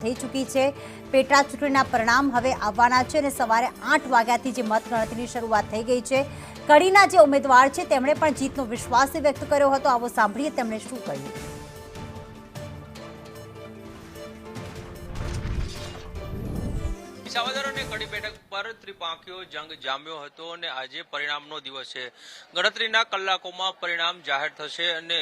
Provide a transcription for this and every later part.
થઈ ચૂકી છે। પેટા ચૂંટણીના પરિણામ હવે આવવાના છે અને સવારે 8 વાગ્યાથી જે મતગણતરીની શરૂઆત થઈ ગઈ છે। કડીના જે ઉમેદવાર છે તેમણે પણ જીતનો વિશ્વાસ વ્યક્ત કર્યો હતો। આવો સાંભળીએ તેમણે શું કહ્યું। વિસાવદર અને કડી બેઠક પર ત્રિપાંખીયો જંગ જામ્યો હતો અને આજે પરિણામનો દિવસ છે। ગણતરીના કલાકોમાં પરિણામ જાહેર થશે અને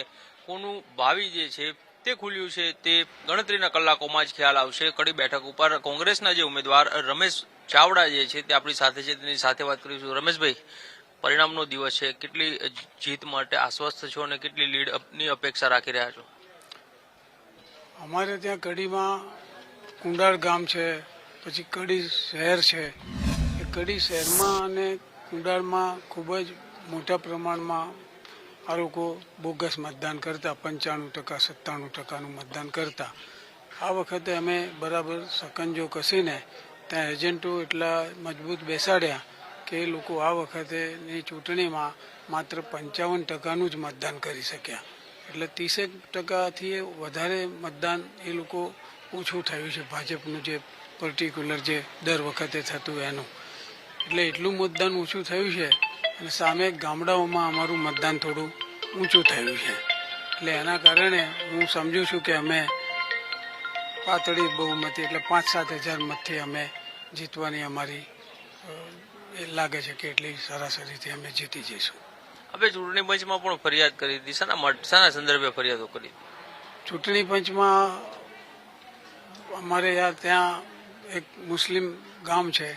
કોનું ભાવિ જે છે તે ખુલ્યું છે તે ગણતરીના કલાકોમાં જ ખ્યાલ આવશે। કડી બેઠક ઉપર કોંગ્રેસના જે ઉમેદવાર રમેશ ચાવડા જે છે તે આપણી સાથે છે, તેની સાથે વાત કરીશું। રમેશભાઈ, પરિણામનો દિવસ છે, કેટલી જીત માટે આશ્વસ્ત છો અને કેટલી લીડની અપેક્ષા રાખી રહ્યા છો? અમારે ત્યાં કડીમાં કુંડાળ ગામ છે, પછી કડી શહેર છે। એ કડી શહેરમાં અને કુંડાળમાં ખૂબ જ મોટા પ્રમાણમાં આ લોકો બોગસ મતદાન કરતા, 95% 97%નું મતદાન કરતા। આ વખતે અમે બરાબર સકંજો કસીને ત્યાં એજન્ટો એટલા મજબૂત બેસાડ્યા કે એ લોકો આ વખતેની ચૂંટણીમાં માત્ર 55%નું જ મતદાન કરી શક્યા। એટલે 30%થી વધારે મતદાન એ લોકો ઓછું થયું છે ભાજપનું, જે પર્ટિક્યુલર જે દર વખતે થતું એનું। એટલે એટલું મતદાન ઓછું થયું છે અને સામે ગામડાઓમાં અમારું મતદાન થોડું ઊંચું થયું છે। એટલે એના કારણે હું સમજુ છું કે અમે પાતળી બહુમતી એટલે 5-7 હજાર મતથી અમે જીતવાની અમારી એ લાગે છે કે એટલી સરાસરીથી અમે જીતી જઈશું। હવે ચૂંટણી પંચમાં પણ ફરિયાદ કરી હતી, શાના સંદર્ભે ફરિયાદો કરી? ચૂંટણી પંચમાં અમારે ત્યાં એક મુસ્લિમ ગામ છે,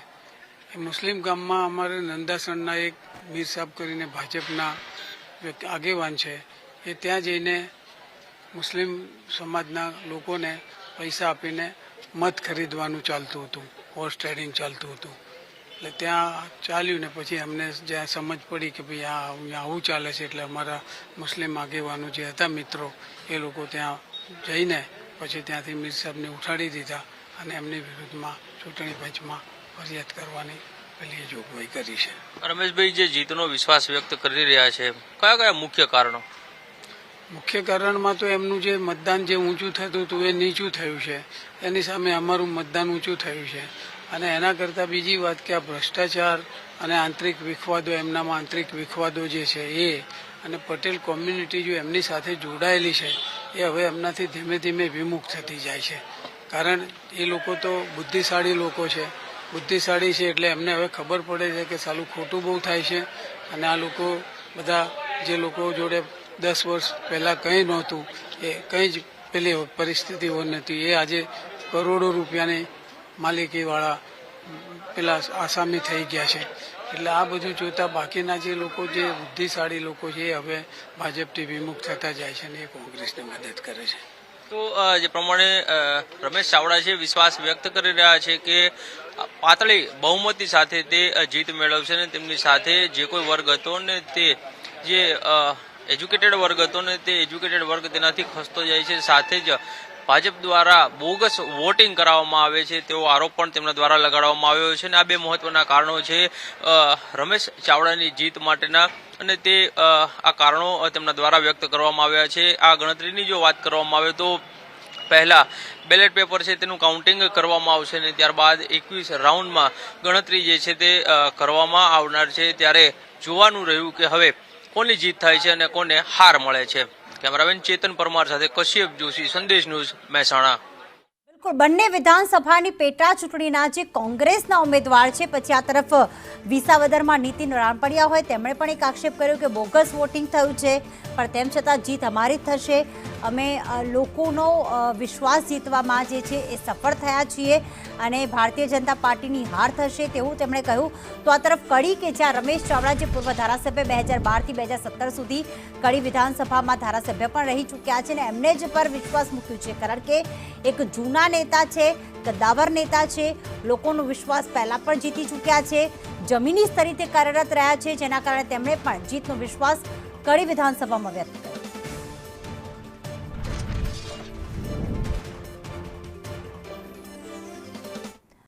એ મુસ્લિમ ગામમાં અમારે નંદાસણના એક મીર સાહેબ કરીને ભાજપના આગેવાન છે, એ ત્યાં જઈને મુસ્લિમ સમાજના લોકોને પૈસા આપીને મત ખરીદવાનું ચાલતું હતું, હોર્સ ટ્રેડિંગ ચાલતું હતું। એટલે ત્યાં ચાલ્યું ને પછી અમને જ્યાં સમજ પડી કે ભાઈ અહીંયા આવું ચાલે છે, એટલે અમારા મુસ્લિમ આગેવાનો જે હતા મિત્રો, એ લોકો ત્યાં જઈને પછી ત્યાંથી મીર સાહેબને ઉઠાડી દીધા અને એમની વિરુદ્ધમાં ચૂંટણી પંચમાં ફરિયાદ કરવાની પેલી જોગવાઈ કરી છે। રમેશભાઈ, જે જીતનો વિશ્વાસ વ્યક્ત કરી રહ્યા છે, કયા કયા મુખ્ય કારણો? મુખ્ય કારણમાં તો એમનું જે મતદાન જે ઊંચું થતું હતું એ નીચું થયું છે, એની સામે અમારું મતદાન ઊંચું થયું છે। અને એના કરતાં બીજી વાત કે આ ભ્રષ્ટાચાર અને આંતરિક વિખવાદો, એમનામાં આંતરિક વિખવાદો જે છે એ, અને પટેલ કોમ્યુનિટી જો એમની સાથે જોડાયેલી છે એ હવે એમનાથી ધીમે ધીમે વિમુખ થતી જાય છે। કારણ એ લોકો તો બુદ્ધિશાળી લોકો છે, બુદ્ધિશાળી છે એટલે એમને હવે ખબર પડે છે કે સાલું ખોટું બહુ થાય છે અને આ લોકો બધા જે લોકો જોડે 10 વર્ષ પહેલાં કંઈ નહોતું, એ કંઈ જ પેલી પરિસ્થિતિઓ નથી, એ આજે કરોડો રૂપિયાની માલિકીવાળા પેલા આસામી થઈ ગયા છે। એટલે આ બધું જોતા બાકીના જે લોકો, જે બુદ્ધિશાળી લોકો છે, એ હવે ભાજપથી વિમુખ થતા જાય છે અને એ કોંગ્રેસને મદદ કરે છે। તો જે પ્રમાણે રમેશ ચાવડા છે વિશ્વાસ વ્યક્ત કરી રહ્યા છે કે પાતળી બહુમતી સાથે તે જીત મેળવશે અને તેમની સાથે જે કોઈ વર્ગ હતો ને તે જે એજ્યુકેટેડ વર્ગ હતો ને તે એજ્યુકેટેડ વર્ગ તેનાથી ખસતો જાય છે। સાથે જ ભાજપ દ્વારા બોગસ વોટિંગ કરાવવામાં આવે છે તેવો આરોપ પણ તેમના દ્વારા લગાડવામાં આવ્યો છે અને આ બે મહત્વના કારણો છે રમેશ ચાવડાની જીત માટેના, અને તે આ કારણો તેમના દ્વારા વ્યક્ત કરવામાં આવ્યા છે। આ ગણતરીની જો વાત કરવામાં આવે તો પહેલા બેલેટ પેપર છે તેનું કાઉન્ટિંગ કરવામાં આવશે અને ત્યારબાદ 21 રાઉન્ડમાં ગણતરી જે છે તે કરવામાં આવનાર છે। ત્યારે જોવાનું રહ્યું કે હવે કોની જીત થાય છે અને કોને હાર મળે છે। કેમેરામેન ચેતન પરમાર સાથે કશ્યપ જોશી, સંદેશ ન્યૂઝ, મહેસાણા। બિલકુલ, બંને વિધાનસભાની પેટા ચૂંટણીના જે કોંગ્રેસના ઉમેદવાર છે, પછી આ તરફ વિસાવદરમાં નીતિન રાણપડિયા હોય તેમણે પણ એક આક્ષેપ કર્યો કે બોગસ વોટિંગ થયું છે, પણ તેમ છતાં જીત અમારી જ થશે, અમે લોકોનો વિશ્વાસ જીતવામાં જે છે એ સફળ થયા છીએ અને ભારતીય જનતા પાર્ટીની હાર થશે તેવું તેમણે કહ્યું। તો આ તરફ કડી કે જ્યાં રમેશ ચાવડા જે પૂર્વ ધારાસભ્ય 2012થી 2017 સુધી કડી વિધાનસભામાં ધારાસભ્ય પણ રહી ચૂક્યા છે અને એમને જ પર વિશ્વાસ મૂક્યું છે, કારણ કે એક જૂના નેતા છે, કદ્દાવર નેતા છે, લોકોનો વિશ્વાસ પહેલાં પણ જીતી ચૂક્યા છે, જમીની સ્તરે કાર્યરત રહ્યા છે, જેના કારણે તેમણે પણ જીતનો વિશ્વાસ કડી વિધાનસભામાં વ્યક્ત કર્યો।